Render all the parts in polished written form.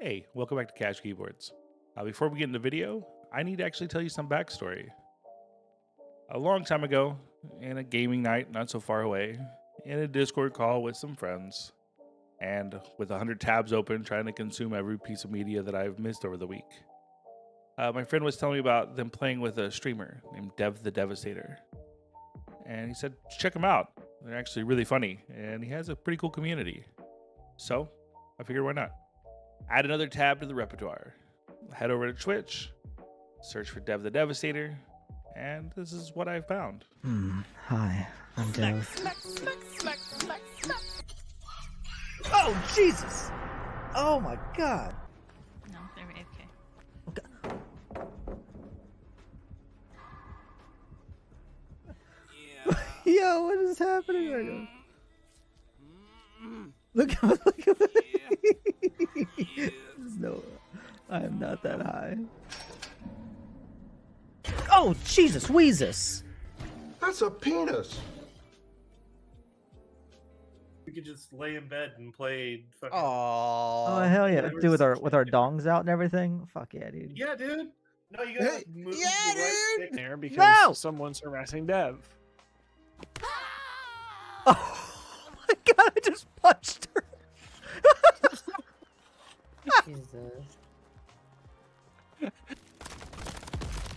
Hey, welcome back to Cash Keyboards. Before we get into the video, I need to actually tell you some backstory. A long time ago, in a gaming night not so far away, in a Discord call with some friends, and with 100 tabs open trying to consume every piece of media that I've missed over the week, my friend was telling me about them playing with a streamer named Dev the Devastator. And he said, check him out. They're actually really funny, and he has a pretty cool community. So, I figured why not? Add another tab to the repertoire. Head over to Twitch, search for Dev the Devastator, and this is what I found. Hi, I'm Dev. Oh, Jesus! Oh my God! No, they're AFK. Yo, what is happening right now? Look at No, I am not that high. Oh, Jesus, Weezus! That's a penis. We could just lay in bed and play. Fucking... Oh hell yeah! Dude, with our dongs out and everything. Fuck yeah, dude. Yeah, dude. No, you gotta move the right stick there because No! someone's harassing Dev. Oh my God! I just punched her. Jesus.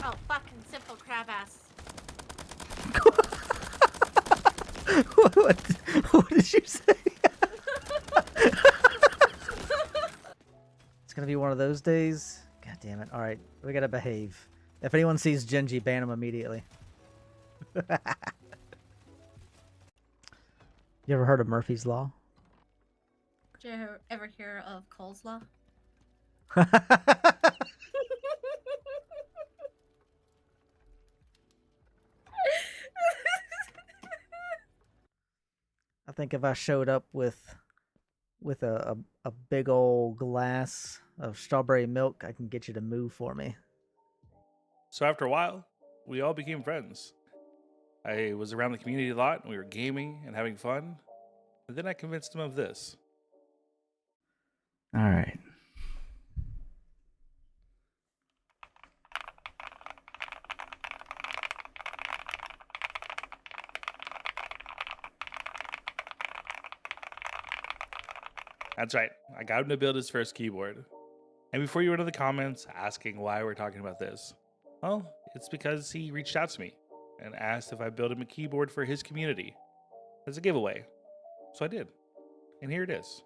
Oh, fucking simple crab ass. What did you say? It's gonna be one of those days. God damn it! All right, we gotta behave. If anyone sees Genji, ban him immediately. You ever heard of Murphy's Law? Did you ever hear of Cole's Law? I think if I showed up with a big old glass of strawberry milk, I can get you to move for me. So after a while, we all became friends. I was around the community a lot, and we were gaming and having fun. And then I convinced him of this. All right. That's right, I got him to build his first keyboard. And before you went to the comments asking why we're talking about this, well, it's because he reached out to me and asked if I build him a keyboard for his community as a giveaway. So I did. And here it is.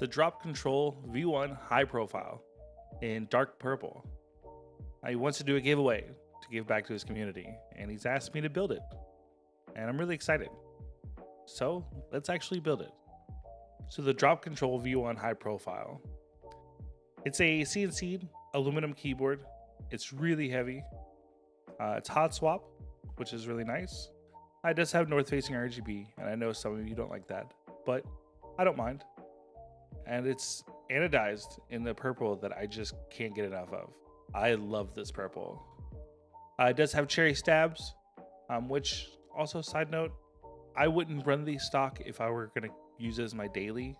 The Drop CTRL V1 high profile in dark purple. Now he wants to do a giveaway to give back to his community, and he's asked me to build it. And I'm really excited. So let's actually build it. So the Drop CTRL V1 high profile. It's a CNC aluminum keyboard. It's really heavy. It's hot swap, which is really nice. It does have north facing RGB, and I know some of you don't like that, but I don't mind. And it's anodized in the purple that I just can't get enough of. I love this purple. It does have cherry stabs, which also, side note, I wouldn't run these stock if I were going to use it as my daily.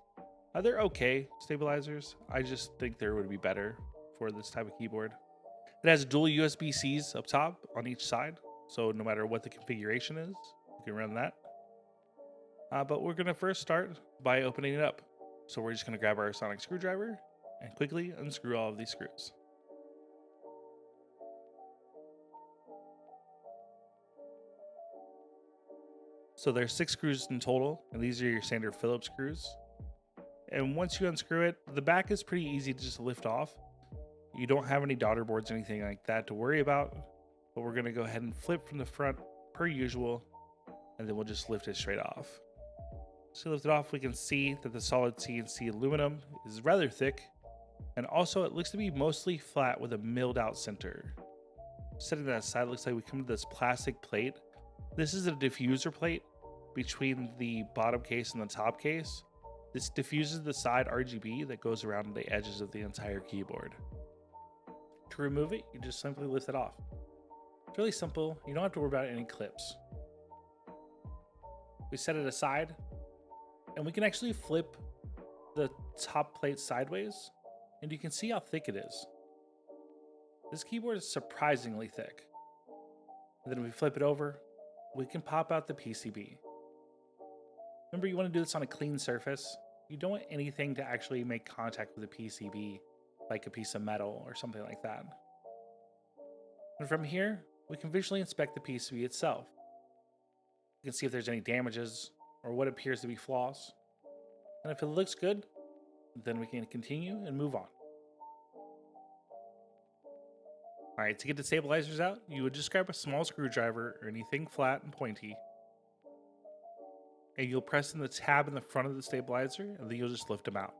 They're okay stabilizers. I just think there would be better for this type of keyboard. It has dual USB-Cs up top on each side, so no matter what the configuration is, you can run that. But we're going to first start by opening it up. So we're just going to grab our sonic screwdriver and quickly unscrew all of these screws. So there's 6 screws in total, and these are your standard Phillips screws. And once you unscrew it, the back is pretty easy to just lift off. You don't have any daughter boards or anything like that to worry about, but we're going to go ahead and flip from the front per usual, and then we'll just lift it straight off. So lift it off, we can see that the solid CNC aluminum is rather thick, and also it looks to be mostly flat with a milled out center. Setting that aside, it looks like we come to this plastic plate. This is a diffuser plate between the bottom case and the top case. This diffuses the side RGB that goes around the edges of the entire keyboard. To remove it, you just simply lift it off. It's really simple. You don't have to worry about any clips. We set it aside, and we can actually flip the top plate sideways and you can see how thick it is. This keyboard is surprisingly thick. And then if we flip it over, we can pop out the PCB. Remember, you want to do this on a clean surface. You don't want anything to actually make contact with the PCB, like a piece of metal or something like that. And from here, we can visually inspect the PCB itself. You can see if there's any damages or what appears to be flaws. And if it looks good, then we can continue and move on. Alright, to get the stabilizers out, you would just grab a small screwdriver or anything flat and pointy. And you'll press in the tab in the front of the stabilizer, and then you'll just lift them out.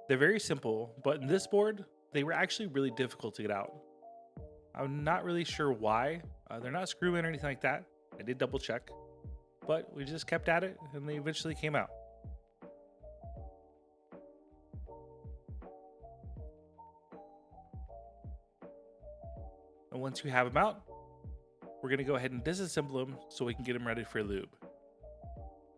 They're very simple, but in this board, they were actually really difficult to get out. I'm not really sure why. They're not screw in or anything like that. I did double check. But we just kept at it, and they eventually came out. And once you have them out, we're going to go ahead and disassemble them so we can get them ready for lube.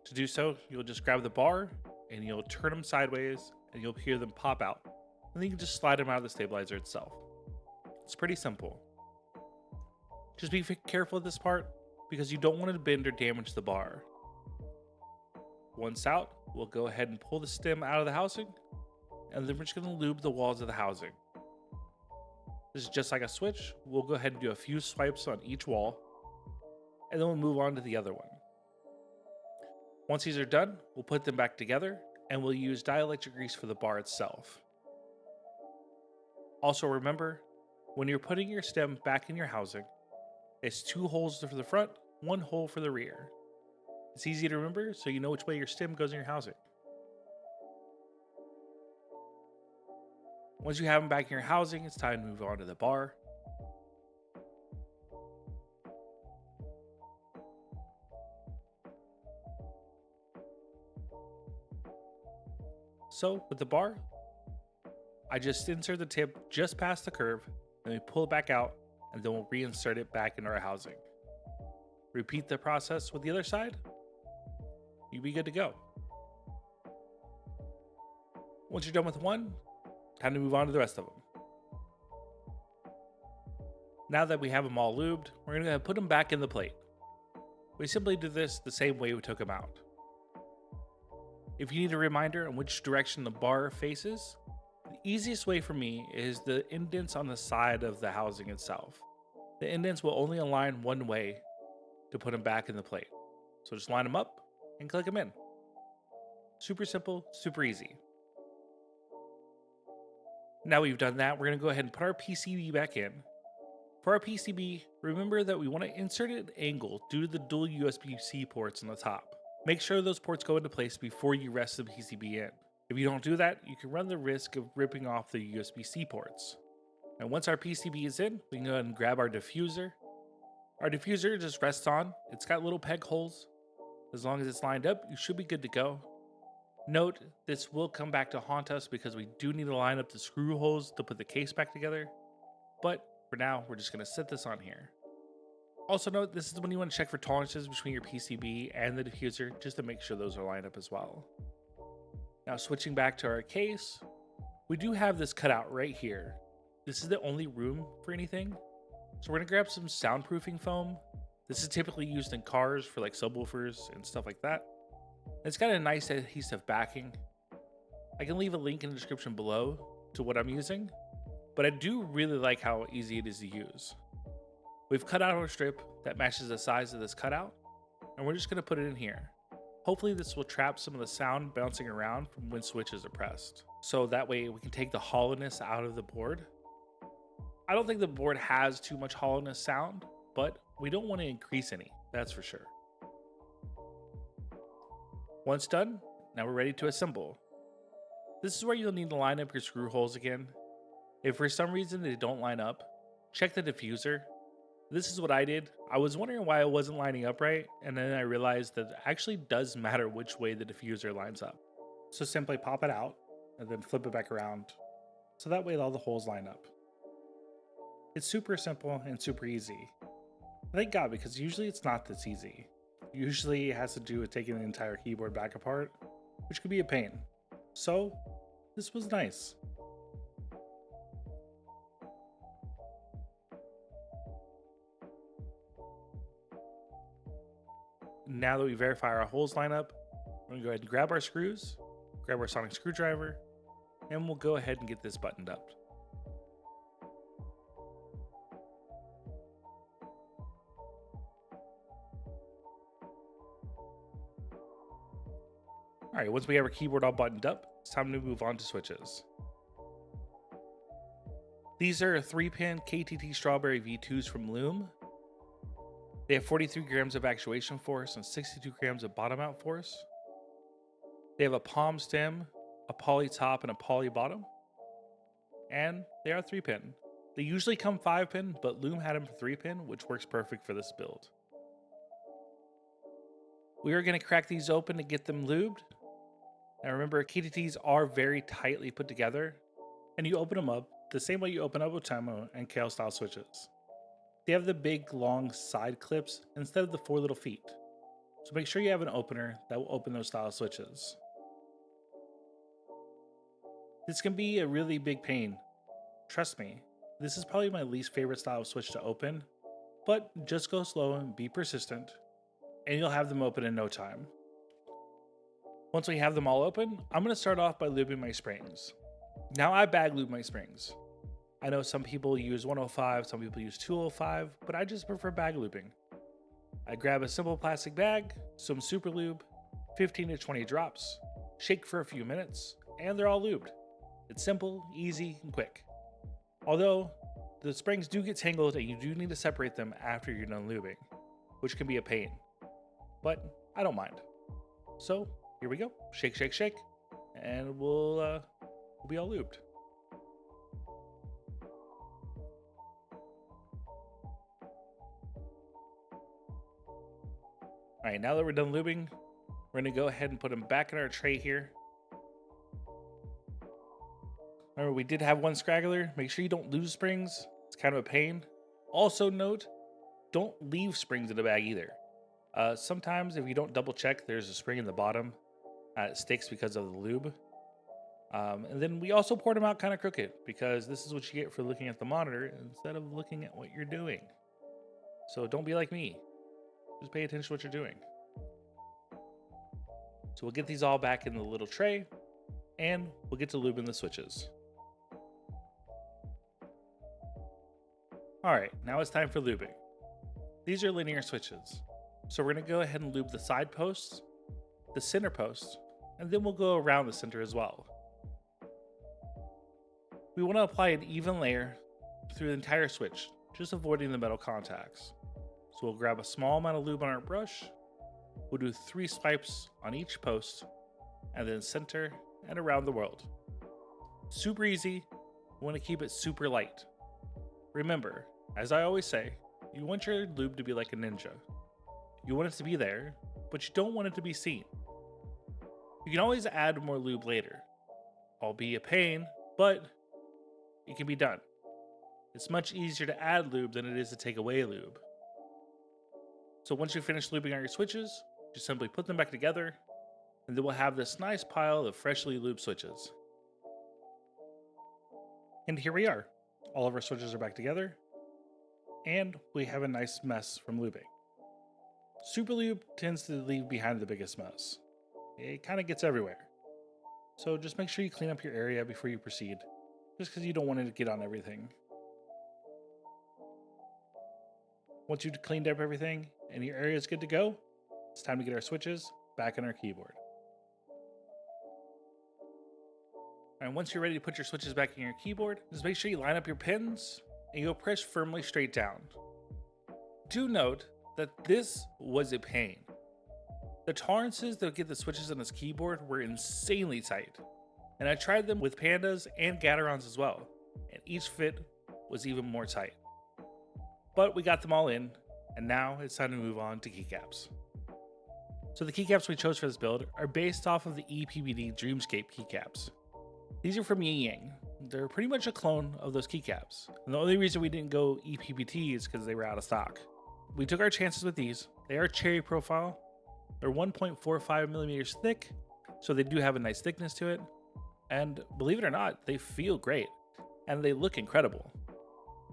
To do so, you'll just grab the bar and you'll turn them sideways and you'll hear them pop out. And then you can just slide them out of the stabilizer itself. It's pretty simple. Just be careful at this part because you don't want to bend or damage the bar. Once out, we'll go ahead and pull the stem out of the housing, and then we're just going to lube the walls of the housing. This is just like a switch. We'll go ahead and do a few swipes on each wall, and then we'll move on to the other one. Once these are done, we'll put them back together, and we'll use dielectric grease for the bar itself. Also remember, when you're putting your stem back in your housing, it's 2 holes for the front, 1 hole for the rear. It's easy to remember, so you know which way your stem goes in your housing. Once you have them back in your housing, it's time to move on to the bar. So with the bar, I just insert the tip just past the curve, and we pull it back out, and then we'll reinsert it back into our housing. Repeat the process with the other side. You'll be good to go. Once you're done with one, time to move on to the rest of them. Now that we have them all lubed, we're going to put them back in the plate. We simply do this the same way we took them out. If you need a reminder on which direction the bar faces, the easiest way for me is the indents on the side of the housing itself. The indents will only align one way to put them back in the plate. So just line them up and click them in. Super simple, super easy. Now we've done that, we're going to go ahead and put our PCB back in. For our PCB, remember that we want to insert it at an angle due to the dual USB-C ports on the top. Make sure those ports go into place before you rest the PCB in. If you don't do that, you can run the risk of ripping off the USB-C ports. And once our PCB is in, we can go ahead and grab our diffuser. Our diffuser just rests on. It's got little peg holes. As long as it's lined up, you should be good to go. Note, this will come back to haunt us because we do need to line up the screw holes to put the case back together. But for now, we're just going to set this on here. Also note, this is when you want to check for tolerances between your PCB and the diffuser, just to make sure those are lined up as well. Now switching back to our case, we do have this cutout right here. This is the only room for anything. So we're going to grab some soundproofing foam. This is typically used in cars for like subwoofers and stuff like that. It's got a nice adhesive backing. I can leave a link in the description below to what I'm using, but I do really like how easy it is to use. We've cut out our strip that matches the size of this cutout, and we're just going to put it in here. Hopefully this will trap some of the sound bouncing around from when switches are pressed. So that way we can take the hollowness out of the board. I don't think the board has too much hollowness sound, but we don't want to increase any, that's for sure. Once done, now we're ready to assemble. This is where you'll need to line up your screw holes again. If for some reason they don't line up, check the diffuser. This is what I did. I was wondering why it wasn't lining up right, and then I realized that it actually does matter which way the diffuser lines up. So simply pop it out, and then flip it back around, so that way all the holes line up. It's super simple and super easy. Thank God, because usually it's not this easy. Usually it has to do with taking the entire keyboard back apart, which could be a pain. So, this was nice. now that we verify our holes line up, we're going to go ahead and grab our screws, grab our sonic screwdriver, and we'll go ahead and get this buttoned up. All right, once we have our keyboard all buttoned up, it's time to move on to switches. These are 3-pin KTT Strawberry V2s from Loom. They have 43 grams of actuation force and 62 grams of bottom out force. They have a palm stem, a poly top, and a poly bottom. And they are 3-pin. They usually come 5-pin, but Loom had them for 3-pin, which works perfect for this build. We are going to crack these open to get them lubed. Now remember, KTTs are very tightly put together, and you open them up the same way you open up Otemo and Kale style switches. They have the big long side clips instead of the 4 little feet. So make sure you have an opener that will open those style switches. This can be a really big pain. Trust me, this is probably my least favorite style of switch to open, but just go slow and be persistent, and you'll have them open in no time. Once we have them all open, I'm going to start off by lubing my springs. Now I bag lube my springs. I know some people use 105, some people use 205, but I just prefer bag lubing. I grab a simple plastic bag, some super lube, 15 to 20 drops, shake for a few minutes, and they're all lubed. It's simple, easy, and quick. Although, the springs do get tangled and you do need to separate them after you're done lubing, which can be a pain. But I don't mind. So, here we go. Shake, shake, shake, and we'll be all lubed. All right, now that we're done lubing, we're gonna go ahead and put them back in our tray here. Remember, we did have one scraggler. Make sure you don't lose springs. It's kind of a pain. Also note, don't leave springs in the bag either. Sometimes if you don't double check, there's a spring in the bottom. It sticks because of the lube. And then we also poured them out kind of crooked because this is what you get for looking at the monitor instead of looking at what you're doing. So don't be like me. Just pay attention to what you're doing. So we'll get these all back in the little tray and we'll get to lubing the switches. All right, now it's time for lubing. These are linear switches. So we're gonna go ahead and lube the side posts, the center post, and then we'll go around the center as well. We want to apply an even layer through the entire switch, just avoiding the metal contacts. So we'll grab a small amount of lube on our brush, we'll do 3 swipes on each post, and then center and around the world. Super easy, we want to keep it super light. Remember, as I always say, you want your lube to be like a ninja. You want it to be there, but you don't want it to be seen. You can always add more lube later. I'll be a pain, but it can be done. It's much easier to add lube than it is to take away lube. So once you finish lubing on your switches, just simply put them back together, and then we'll have this nice pile of freshly lubed switches. And here we are. All of our switches are back together, and we have a nice mess from lubing. Super lube tends to leave behind the biggest mess. It kind of gets everywhere. So just make sure you clean up your area before you proceed, just because you don't want it to get on everything. Once you've cleaned up everything and your area is good to go, it's time to get our switches back on our keyboard. And once you're ready to put your switches back in your keyboard, just make sure you line up your pins and you'll press firmly straight down. Do note that this was a pain. The tolerances that get the switches on this keyboard were insanely tight, and I tried them with pandas and Gaterons as well, and each fit was even more tight. But we got them all in, and now it's time to move on to keycaps. So the keycaps we chose for this build are based off of the EPBD Dreamscape keycaps. These are from Yin Yang. They're pretty much a clone of those keycaps, and the only reason we didn't go EPBT is because they were out of stock. We took our chances with these. They are cherry profile. They're 1.45 millimeters thick, so they do have a nice thickness to it. And believe it or not, they feel great, and they look incredible.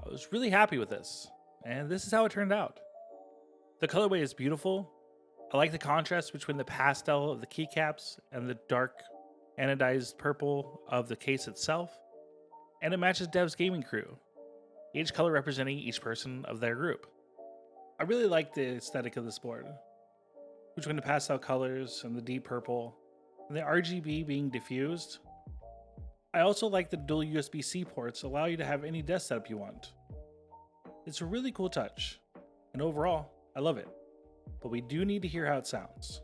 I was really happy with this, and this is how it turned out. The colorway is beautiful. I like the contrast between the pastel of the keycaps and the dark anodized purple of the case itself, and it matches Dev's gaming crew, each color representing each person of their group. I really like the aesthetic of this board, between the pastel colors and the deep purple, and the RGB being diffused. I also like the dual USB-C ports allow you to have any desk setup you want. It's a really cool touch, and overall, I love it, but we do need to hear how it sounds.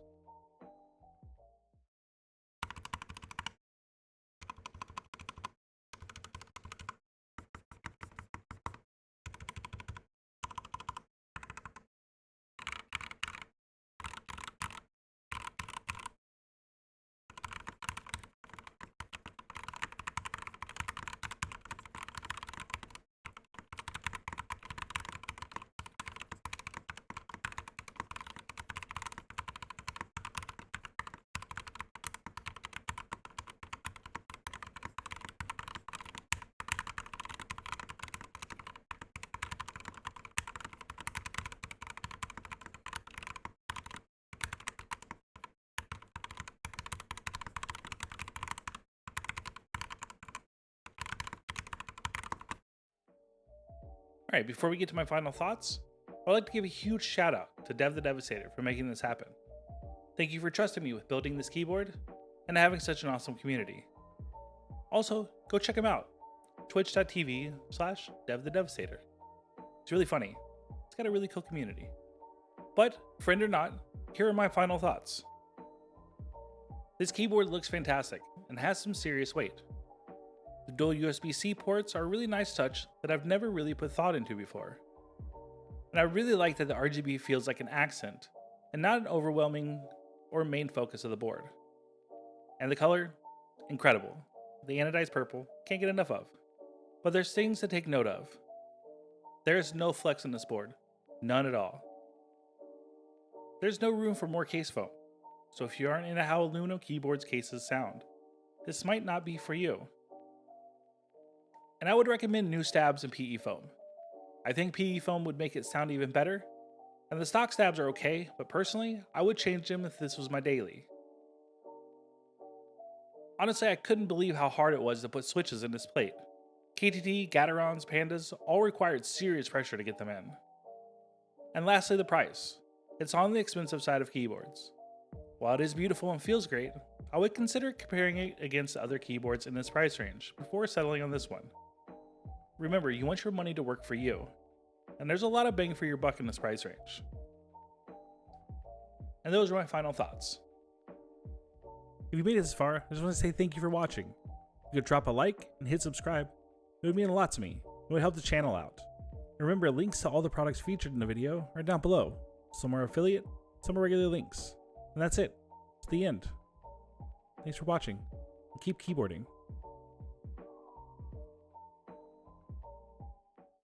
Alright, before we get to my final thoughts, I'd like to give a huge shout out to Dev the Devastator for making this happen. Thank you for trusting me with building this keyboard and having such an awesome community. Also, go check him out, twitch.tv/Dev the Devastator. It's really funny. It's got a really cool community. But, friend or not, here are my final thoughts. This keyboard looks fantastic and has some serious weight. The dual USB-C ports are a really nice touch that I've never really put thought into before. And I really like that the RGB feels like an accent and not an overwhelming or main focus of the board. And the color, incredible. The anodized purple, can't get enough of. But there's things to take note of. There is no flex on this board, none at all. There's no room for more case foam, so if you aren't into how Aluno keyboards cases sound, this might not be for you. And I would recommend new stabs and PE foam. I think PE foam would make it sound even better, and the stock stabs are okay, but personally, I would change them if this was my daily. Honestly, I couldn't believe how hard it was to put switches in this plate. KTT, Gaterons, Pandas all required serious pressure to get them in. And lastly, the price. It's on the expensive side of keyboards. While it is beautiful and feels great, I would consider comparing it against other keyboards in this price range before settling on this one. Remember, you want your money to work for you, and there's a lot of bang for your buck in this price range. And those are my final thoughts. If you made it this far, I just want to say thank you for watching. You could drop a like and hit subscribe. It would mean a lot to me. It would help the channel out. And remember, links to all the products featured in the video are down below. Some are affiliate, some are regular links. And that's it. It's the end. Thanks for watching, and keep keyboarding.